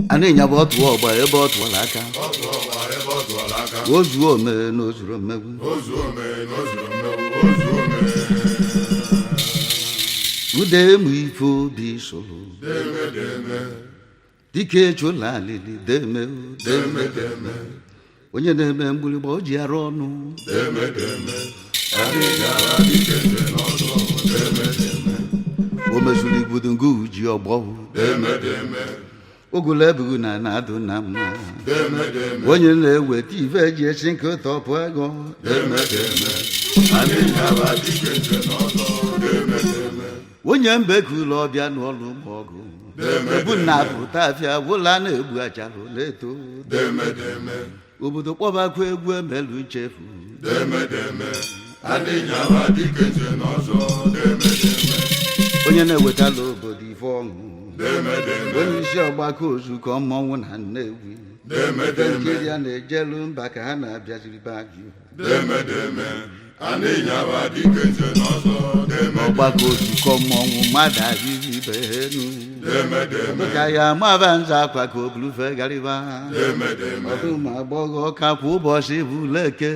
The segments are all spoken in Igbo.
Ani nya bo tu ogba ebe o tu alaka. Ozu ome n'ozuru mmegbu. Ude mu ife obi solo. Dike chola alili deme. Onye na-eme mgbịrịgba o ji arụ ọnụ. O mezuru igbudu ngụ ji ọgbọ. Ogolo ebughị na na-adụ na mma. Onye na-eweta ife eji esi nke tọpụ ego. Onye mbekulu ọbịa n'ọlụ mọgụ. Ebu na-apụta afịa wụla na-egbu achalụ na-eto. Obodo kpọbakwa egwu emelu nchefu. Onye na-ewetala obodo ife ọṅụ. Onye isi ọgbakọ ozukọ mmọnwụ na Nnewi. Nkiri a na-ejelu mba ka ha na-abịaziri bagị. Ọgbakọ ozukọ mmọnwụ mmadụ adịghị ibe enu. Ka ya maba nza akwa ka o bulufe gariba. Ọdụm agbọghọ ka kwa ụbọchị bụ leke.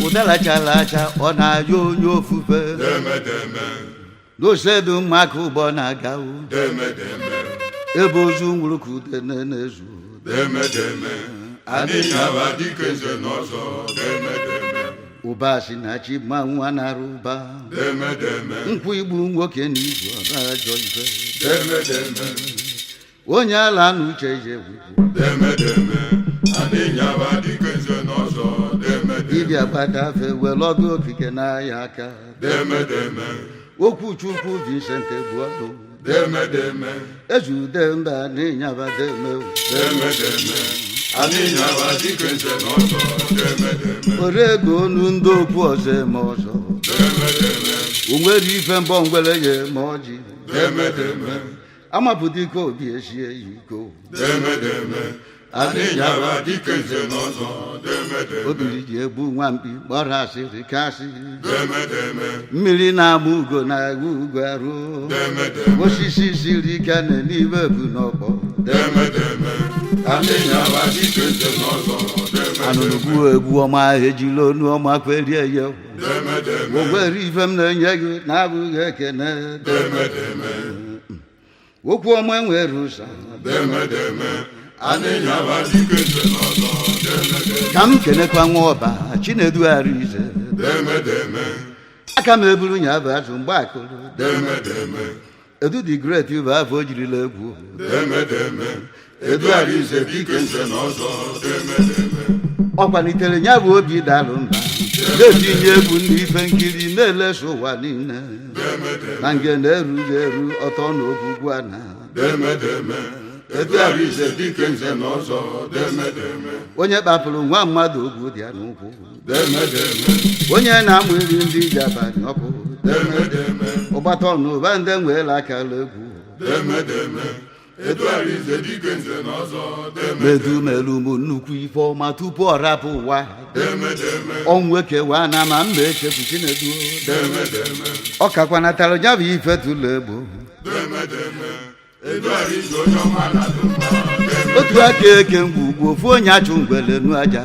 Ụdara chala acha ọ na-ayọ onye ofufe. N'osedu maka ụgbọ na-aga. Ebe ozu nwụrụ ka ude na-ezu. Ụba si na chi mmanwụ a na-arụ ụba. Nkwụ igbu nwoke na izu ọ na-ajọ ife. Onye ala na uche ije gwugwu. Dibịa gbata afe were ọdụ okike n'ahịa aka. Okwu Chukwu Vincent Egbuọdụ. Ezude mba n'ịnyaba deme. Ore ego onu ndị okwu ọzọ eme ọzọ. O nwere ife mbọ ngwere ya eme ọjị. Amapụta ike obi esie ya iko. Obiri ji egbu nwamkpi gbara asịrị kasị. Mmiri na-agba ugo na-agba ugo arụ. Osisi siri ike na n'ime bụ n'ọkpọ. Anụnụgbu egwu ọma ejila onu ọma kwerie ya. Ogwere ife m na-enye gị na-abụghị ekene. Okwu ọma nwere ụsa. Ka m kenekwa nwa ọba Chinedu Arize. Aka m eburu nya bụ azụ mgbe akụrụ. Edu the great bụ afọ o jirila egwu. Ọ kwalitere ya bụ obi dalụ mba. Na-etinye egwu ndị ife nkiri na-eleso ụwa niile. Na nge na-erughị eru ọtọ n'ogwugwu a na. Onye kpapụrụ nwa mmadụ ogwu dị ya n'ụkwụ. Onye na-amụ iri ndị iji abalị ọkụ. Ụgbata ọnụ ụba ndị nweela akara egwu. Medu melu m nnukwu ife ọma tupu ọ rapụ ụwa. Ọnwụ ekewa na ma mba echefu Chinedu. Ọ kakwanatara ya bụ ife tụlụ egbo. Otu aka eke ngwugwu ofu onye achụ ngwele nu aja.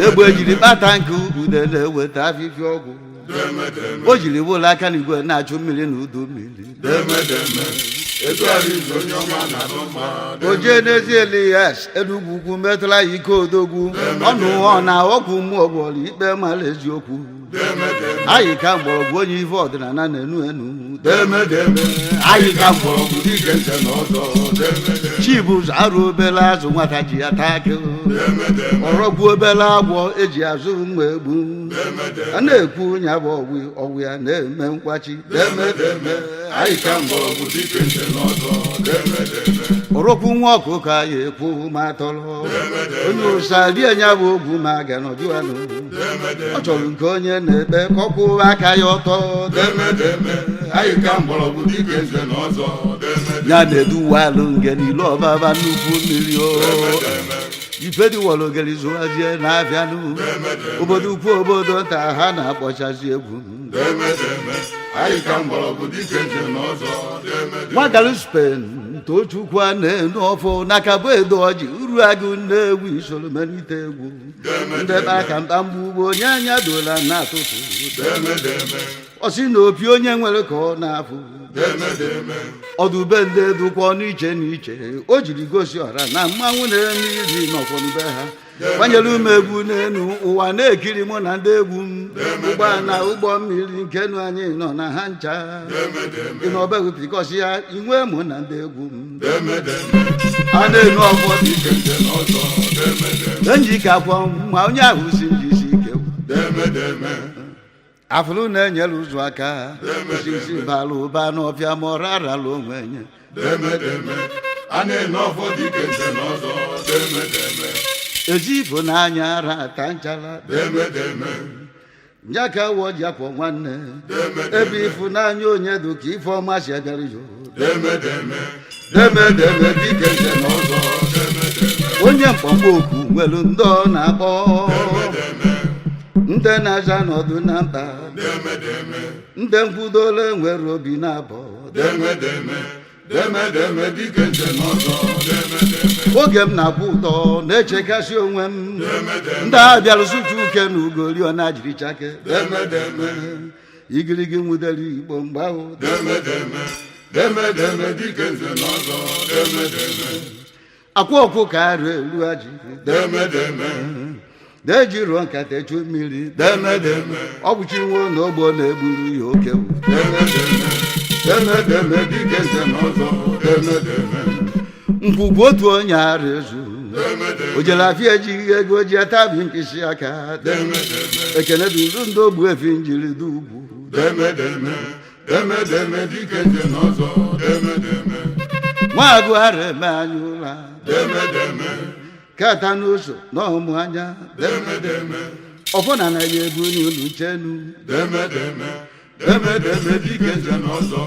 Egbe ejiri kpata nke ude na-eweta afịfịa ọgwụ. O jiri wụlọ aka n'igwe na-achụ mmiri na udu mmiri. Oje n'ezi Elias Enugwu ugwu metụla ya ike odogwu. Ọnụ ọ na ọgwụ mmụọ gwọrọ ikpe mara eziokwu. Anyị ka mgbọrọgwụ onye ife ọdịnala na-enu enu. Anyị ka mgbọrọgwụ dike nze n'ọzọ. Chibụzọ arụ obele azụ nwata ji ya taa akị. Ọrọgwụ obele agwọ eji azụ mma egbu. A na-ekwu nya bụ ọgwụ ya na-eme nkwachi. Anyị ka mgbọrọgwụ dike nze n'ọzọ. Ọrọgwụ nwa ọkụkọ anyị ekwu ma tọrọ. Onye ụsa rie nya bụ ogwu ma ga nọdụ anụ. Ọ chọrọ nke onye na-ekpe ka ọ kwụwa aka ya ọtọ. Ya na-eduwe alụ nge n'ilu ọbaba nnukwu mmiri. Ife dịwọrọ ogeri zụwazie na-abịanụ. Obodo ukwu obodo nta ha na-akpọchazi egwu. anyị ka mgbọrọgwụ dike nze n'ọzọ nwagalu Spen tochukwu a na-enu ọfọ n'aka bụ edo ọjị uru agụ na-egwu isoro melite egwu ndị kpara ka mkpamgbu ugbo onye anya dola na-atụtụ ọ sị na opi onye nwere ka ọ na-afụ ọdụbe ndị dụkwa n'iche n'iche o jiri gosi ọra na mmanwụ na-eme iri n'ọkwọnube ha gbanyere ume egwu n'elu ụwa na-ekiri mụ na ndị egwu m ụgbọ na ụgbọ mmiri nke nụ anyị nọ na ha ncha ị na ọbegwu pikọsi ya inwe mụ na ndị egwu m a na-enu ọfọ enjike akwọ ma onye ahụ si njisi ike afụrụ na-enyere ụzọ aka osisi bara ụba n'ọfịa ma ọ rarala onwe nye a na-enu ọfọ dike nze n'ọzọ ezi ifo n'anya ara ata nchara njaka wọ ji akwọ nwanne ebe ịfụnanya onye dị ka ife ọma si abịara yo demedeme dike nze n'ọzọ onye mkpọmkpọ okwu nwere ndị ọ na-akpọ ndị na-aza n'ọdụ na mkpa ndị nkwudola nwere obi na-abọ demedeme dike nze n'ọzọ oge m na-akwụ ụtọ na-echekasị onwe m ndị a bịara sụcha uke na ugoriọna jiri chake igirigi nwudere igbo mgbe ahụ demedeme dike nze n'ọzọ akwa ọkwụ ka arụ elu aji deji ruo nkata echu mmiri ọ bụchi nwo na ogbo na-egburu ya oke demedeme dike nze n'ọzọ nkwugwu otu onye ara ezu o jere afịa ejighị ego ji atabi mkpịsị aka ekene duru ndị ogbu efi njiri dị ugwu demedeme dike nze n'ọzọ nwaagụ ara eme anya ụra kata n'ụzọ na ọmụ anya ọfọ na anaghị ebu n'ụlọ chenu demedeme dike nze n'ọzọ